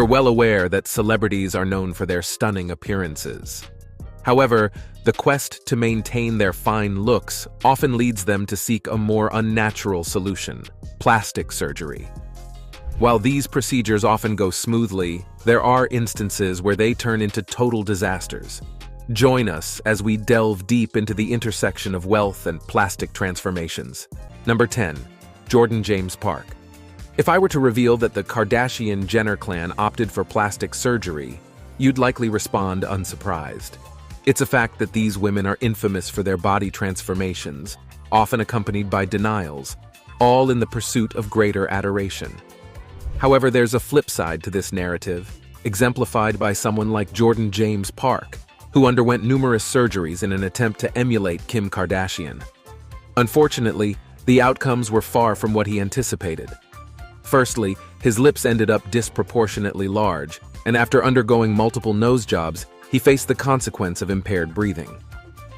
We're well aware that celebrities are known for their stunning appearances. However, the quest to maintain their fine looks often leads them to seek a more unnatural solution: plastic surgery. While these procedures often go smoothly, there are instances where they turn into total disasters. Join us as we delve deep into the intersection of wealth and plastic transformations. Number 10. Jordan James Park. If I were to reveal that the Kardashian-Jenner clan opted for plastic surgery, you'd likely respond unsurprised. It's a fact that these women are infamous for their body transformations, often accompanied by denials, all in the pursuit of greater adoration. However, there's a flip side to this narrative, exemplified by someone like Jordan James Park, who underwent numerous surgeries in an attempt to emulate Kim Kardashian. Unfortunately, the outcomes were far from what he anticipated. Firstly, his lips ended up disproportionately large, and after undergoing multiple nose jobs, he faced the consequence of impaired breathing.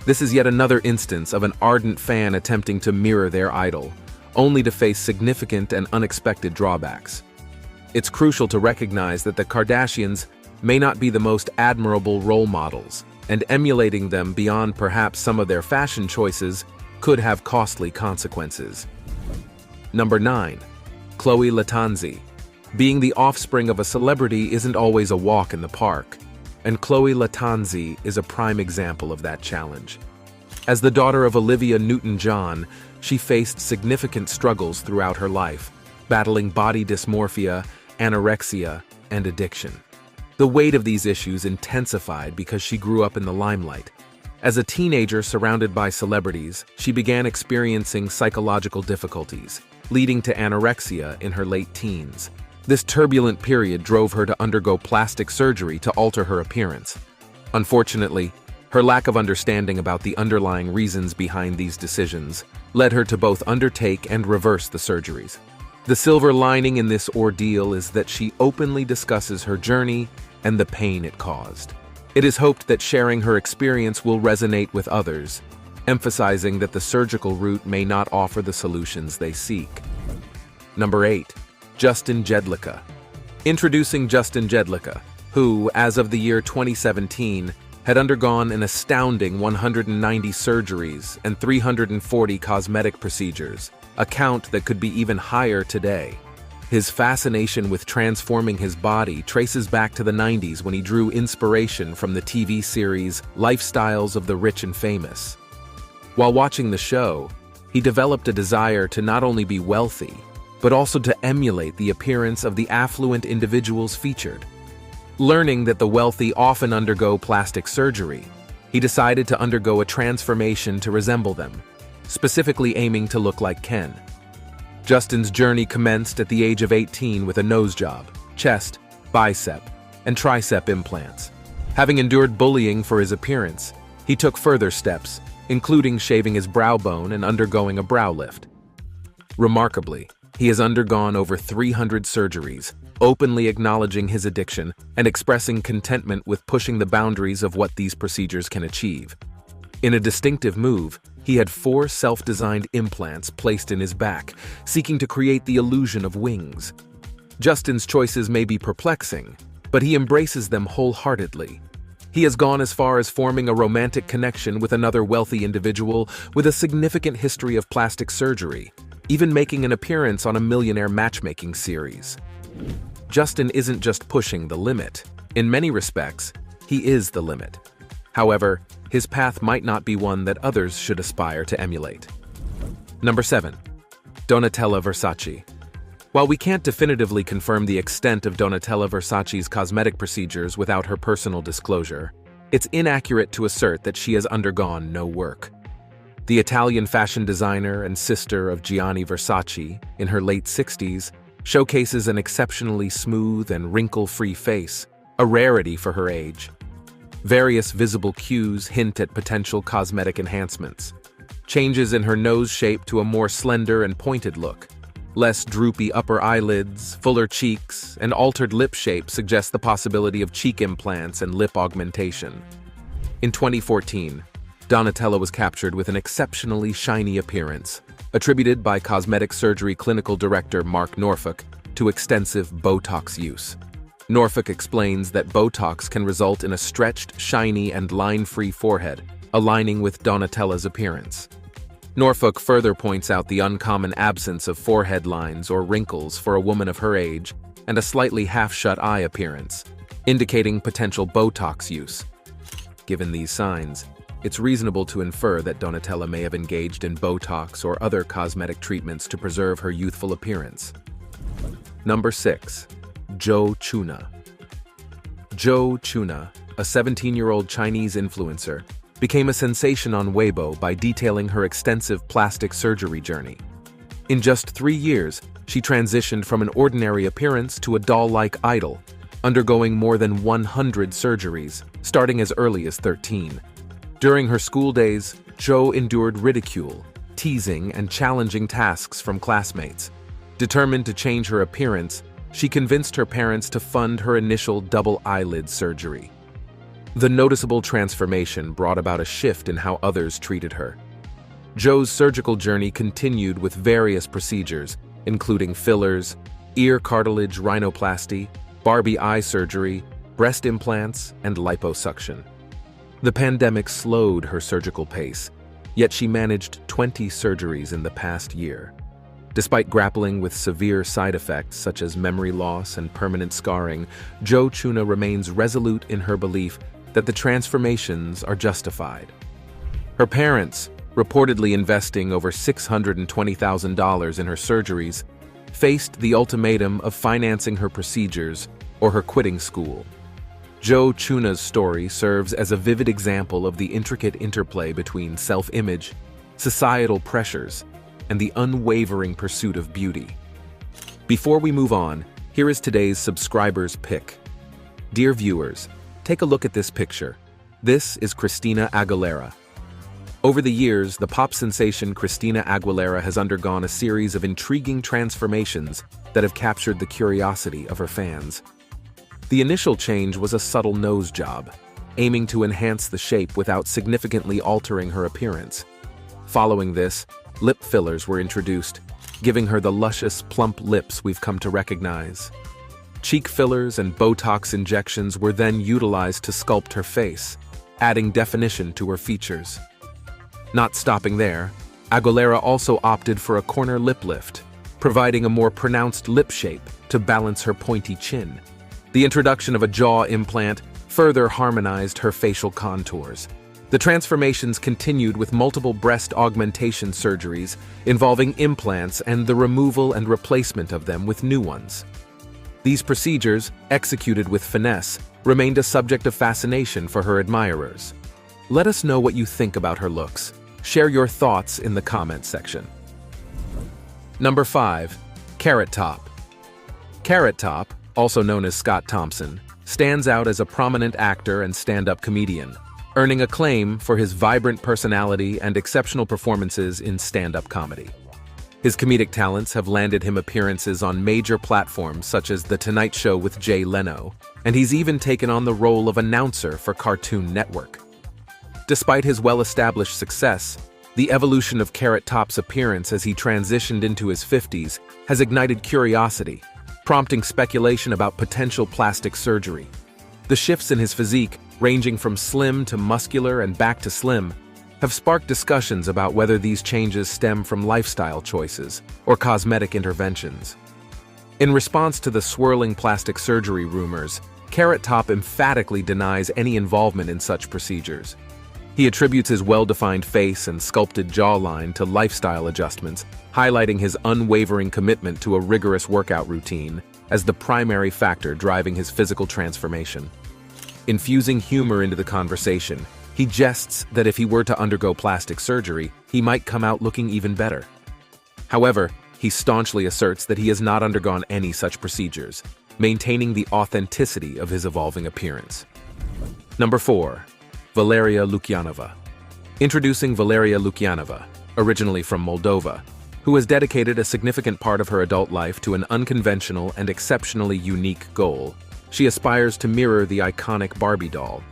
This is yet another instance of an ardent fan attempting to mirror their idol, only to face significant and unexpected drawbacks. It's crucial to recognize that the Kardashians may not be the most admirable role models, and emulating them beyond perhaps some of their fashion choices could have costly consequences. Number 9. Chloe Latanzi. Being the offspring of a celebrity isn't always a walk in the park, and Chloe Latanzi is a prime example of that challenge. As the daughter of Olivia Newton-John, she faced significant struggles throughout her life, battling body dysmorphia, anorexia, and addiction. The weight of these issues intensified because she grew up in the limelight. As a teenager surrounded by celebrities, she began experiencing psychological difficulties, leading to anorexia in her late teens. This turbulent period drove her to undergo plastic surgery to alter her appearance. Unfortunately, her lack of understanding about the underlying reasons behind these decisions led her to both undertake and reverse the surgeries. The silver lining in this ordeal is that she openly discusses her journey and the pain it caused. It is hoped that sharing her experience will resonate with others, emphasizing that the surgical route may not offer the solutions they seek. Number 8. Justin Jedlicka. Introducing Justin Jedlicka, who, as of the year 2017, had undergone an astounding 190 surgeries and 340 cosmetic procedures, a count that could be even higher today. His fascination with transforming his body traces back to the 90s when he drew inspiration from the TV series Lifestyles of the Rich and Famous. While watching the show, he developed a desire to not only be wealthy, but also to emulate the appearance of the affluent individuals featured. Learning that the wealthy often undergo plastic surgery, he decided to undergo a transformation to resemble them, specifically aiming to look like Ken. Justin's journey commenced at the age of 18 with a nose job, chest, bicep, and tricep implants. Having endured bullying for his appearance, he took further steps, including shaving his brow bone and undergoing a brow lift. Remarkably, he has undergone over 300 surgeries, openly acknowledging his addiction and expressing contentment with pushing the boundaries of what these procedures can achieve. In a distinctive move, he had 4 self-designed implants placed in his back, seeking to create the illusion of wings. Justin's choices may be perplexing, but he embraces them wholeheartedly. He has gone as far as forming a romantic connection with another wealthy individual with a significant history of plastic surgery, even making an appearance on a millionaire matchmaking series. Justin isn't just pushing the limit. In many respects, he is the limit. However, his path might not be one that others should aspire to emulate. Number 7. Donatella Versace. While we can't definitively confirm the extent of Donatella Versace's cosmetic procedures without her personal disclosure, it's inaccurate to assert that she has undergone no work. The Italian fashion designer and sister of Gianni Versace, in her late 60s, showcases an exceptionally smooth and wrinkle-free face, a rarity for her age. Various visible cues hint at potential cosmetic enhancements. Changes in her nose shape to a more slender and pointed look, less droopy upper eyelids, fuller cheeks, and altered lip shape suggest the possibility of cheek implants and lip augmentation. In 2014, Donatella was captured with an exceptionally shiny appearance, attributed by cosmetic surgery clinical director Mark Norfolk to extensive Botox use. Norfolk explains that Botox can result in a stretched, shiny, and line-free forehead, aligning with Donatella's appearance. Norfolk further points out the uncommon absence of forehead lines or wrinkles for a woman of her age and a slightly half-shut eye appearance, indicating potential Botox use. Given these signs, it's reasonable to infer that Donatella may have engaged in Botox or other cosmetic treatments to preserve her youthful appearance. Number 6. Zhou Chuna. Zhou Chuna, a 17-year-old Chinese influencer, became a sensation on Weibo by detailing her extensive plastic surgery journey. In just 3 years, she transitioned from an ordinary appearance to a doll-like idol, undergoing more than 100 surgeries, starting as early as 13. During her school days, Zhou endured ridicule, teasing, and challenging tasks from classmates. Determined to change her appearance, she convinced her parents to fund her initial double eyelid surgery. The noticeable transformation brought about a shift in how others treated her. Zhou's surgical journey continued with various procedures, including fillers, ear cartilage rhinoplasty, Barbie eye surgery, breast implants, and liposuction. The pandemic slowed her surgical pace, yet she managed 20 surgeries in the past year. Despite grappling with severe side effects such as memory loss and permanent scarring, Zhou Chuna remains resolute in her belief that the transformations are justified. Her parents, reportedly investing over $620,000 in her surgeries, faced the ultimatum of financing her procedures or her quitting school. Zhou Chuna's story serves as a vivid example of the intricate interplay between self-image, societal pressures, and the unwavering pursuit of beauty. Before we move on, here is today's subscriber's pick. Dear viewers, take a look at this picture. This is Christina Aguilera. Over the years, the pop sensation Christina Aguilera has undergone a series of intriguing transformations that have captured the curiosity of her fans. The initial change was a subtle nose job, aiming to enhance the shape without significantly altering her appearance. Following this, lip fillers were introduced, giving her the luscious, plump lips we've come to recognize. Cheek fillers and Botox injections were then utilized to sculpt her face, adding definition to her features. Not stopping there, Aguilera also opted for a corner lip lift, providing a more pronounced lip shape to balance her pointy chin. The introduction of a jaw implant further harmonized her facial contours. The transformations continued with multiple breast augmentation surgeries involving implants and the removal and replacement of them with new ones. These procedures, executed with finesse, remained a subject of fascination for her admirers. Let us know what you think about her looks. Share your thoughts in the comment section. Number 5. Carrot Top. Carrot Top, also known as Scott Thompson, stands out as a prominent actor and stand-up comedian, earning acclaim for his vibrant personality and exceptional performances in stand-up comedy. His comedic talents have landed him appearances on major platforms such as The Tonight Show with Jay Leno, and he's even taken on the role of announcer for Cartoon Network. Despite his well-established success, the evolution of Carrot Top's appearance as he transitioned into his 50s has ignited curiosity, prompting speculation about potential plastic surgery. The shifts in his physique, ranging from slim to muscular and back to slim, have sparked discussions about whether these changes stem from lifestyle choices or cosmetic interventions. In response to the swirling plastic surgery rumors, Carrot Top emphatically denies any involvement in such procedures. He attributes his well-defined face and sculpted jawline to lifestyle adjustments, highlighting his unwavering commitment to a rigorous workout routine as the primary factor driving his physical transformation. Infusing humor into the conversation, he jests that if he were to undergo plastic surgery, he might come out looking even better. However, he staunchly asserts that he has not undergone any such procedures, maintaining the authenticity of his evolving appearance. Number 4. Valeria Lukyanova. Introducing Valeria Lukyanova, originally from Moldova, who has dedicated a significant part of her adult life to an unconventional and exceptionally unique goal. She aspires to mirror the iconic Barbie doll.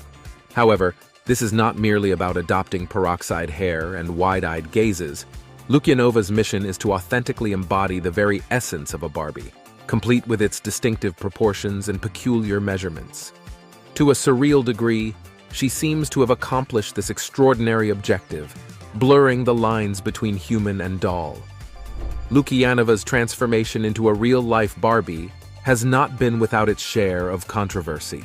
However, this is not merely about adopting peroxide hair and wide-eyed gazes. Lukyanova's mission is to authentically embody the very essence of a Barbie. complete with its distinctive proportions and peculiar measurements. To a surreal degree, she seems to have accomplished this extraordinary objective, blurring the lines between human and doll. Lukyanovva's transformation into a real-life Barbie has not been without its share of controversy.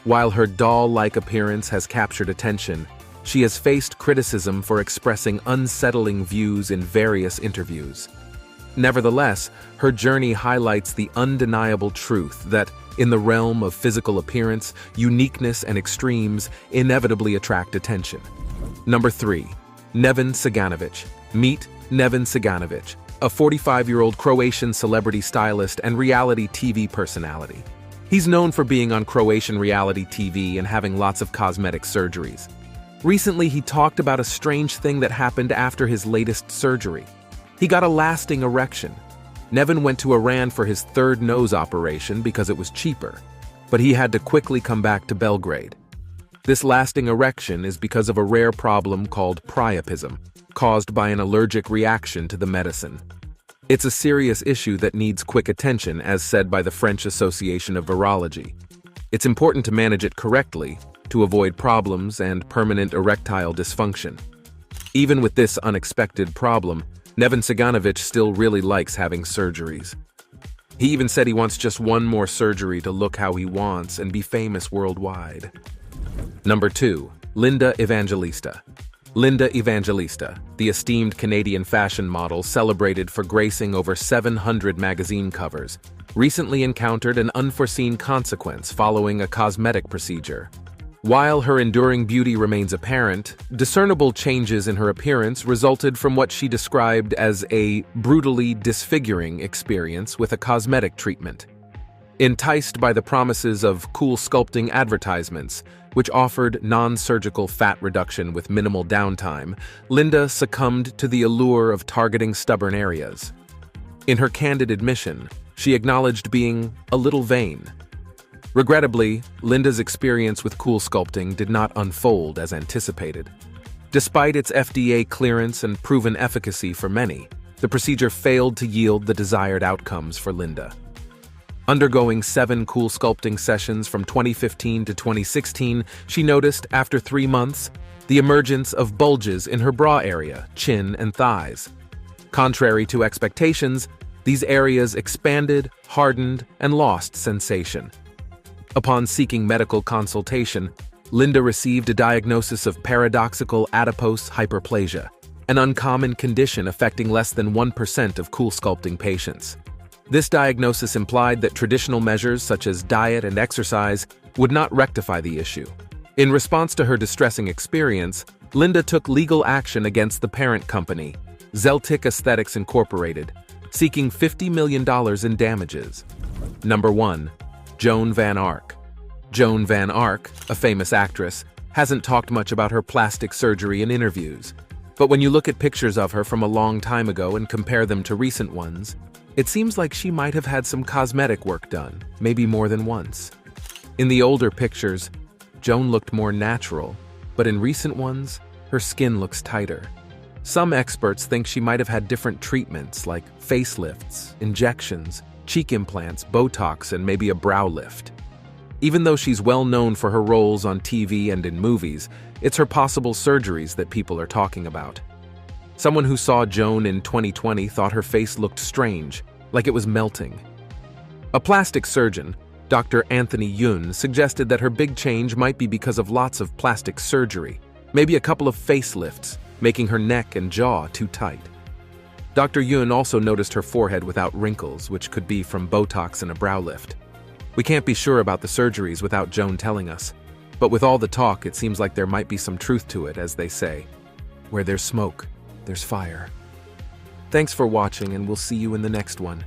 While her doll-like appearance has captured attention, she has faced criticism for expressing unsettling views in various interviews. Nevertheless, her journey highlights the undeniable truth that, in the realm of physical appearance, uniqueness and extremes inevitably attract attention. Number 3. Neven Ciganović. Meet Neven Ciganović, a 45-year-old Croatian celebrity stylist and reality TV personality. He's known for being on Croatian reality TV and having lots of cosmetic surgeries. Recently, he talked about a strange thing that happened after his latest surgery. He got a lasting erection. Neven went to Iran for his third nose operation because it was cheaper, but he had to quickly come back to Belgrade. This lasting erection is because of a rare problem called priapism, caused by an allergic reaction to the medicine. It's a serious issue that needs quick attention, as said by the French Association of Virology. It's important to manage it correctly to avoid problems and permanent erectile dysfunction. Even with this unexpected problem, Neven Ciganović still really likes having surgeries. He even said he wants just one more surgery to look how he wants and be famous worldwide. Number 2. Linda Evangelista. Linda Evangelista, the esteemed Canadian fashion model celebrated for gracing over 700 magazine covers, recently encountered an unforeseen consequence following a cosmetic procedure. While her enduring beauty remains apparent, discernible changes in her appearance resulted from what she described as a brutally disfiguring experience with a cosmetic treatment. Enticed by the promises of cool sculpting advertisements, which offered non-surgical fat reduction with minimal downtime, Linda succumbed to the allure of targeting stubborn areas. In her candid admission, she acknowledged being a little vain. Regrettably, Linda's experience with cool sculpting did not unfold as anticipated. Despite its FDA clearance and proven efficacy for many, the procedure failed to yield the desired outcomes for Linda. Undergoing 7 cool sculpting sessions from 2015 to 2016, she noticed, after 3 months, the emergence of bulges in her bra area, chin, and thighs. Contrary to expectations, these areas expanded, hardened, and lost sensation. Upon seeking medical consultation, Linda received a diagnosis of paradoxical adipose hyperplasia, an uncommon condition affecting less than 1% of cool sculpting patients. This diagnosis implied that traditional measures such as diet and exercise would not rectify the issue. In response to her distressing experience, Linda took legal action against the parent company, Zeltic Aesthetics Incorporated, seeking $50 million in damages. Number 1. Joan Van Ark. Joan Van Ark, a famous actress, hasn't talked much about her plastic surgery in interviews. But when you look at pictures of her from a long time ago and compare them to recent ones, it seems like she might have had some cosmetic work done, maybe more than once. In the older pictures, Joan looked more natural, but in recent ones, her skin looks tighter. Some experts think she might have had different treatments like facelifts, injections, cheek implants, Botox, and maybe a brow lift. Even though she's well known for her roles on TV and in movies, it's her possible surgeries that people are talking about. Someone who saw Joan in 2020 thought her face looked strange, like it was melting. A plastic surgeon, Dr. Anthony Yun, suggested that her big change might be because of lots of plastic surgery, maybe a couple of facelifts, making her neck and jaw too tight. Dr. Yun also noticed her forehead without wrinkles, which could be from Botox and a brow lift. We can't be sure about the surgeries without Joan telling us, but with all the talk, it seems like there might be some truth to it, as they say. Where there's smoke, there's fire. Thanks for watching, and we'll see you in the next one.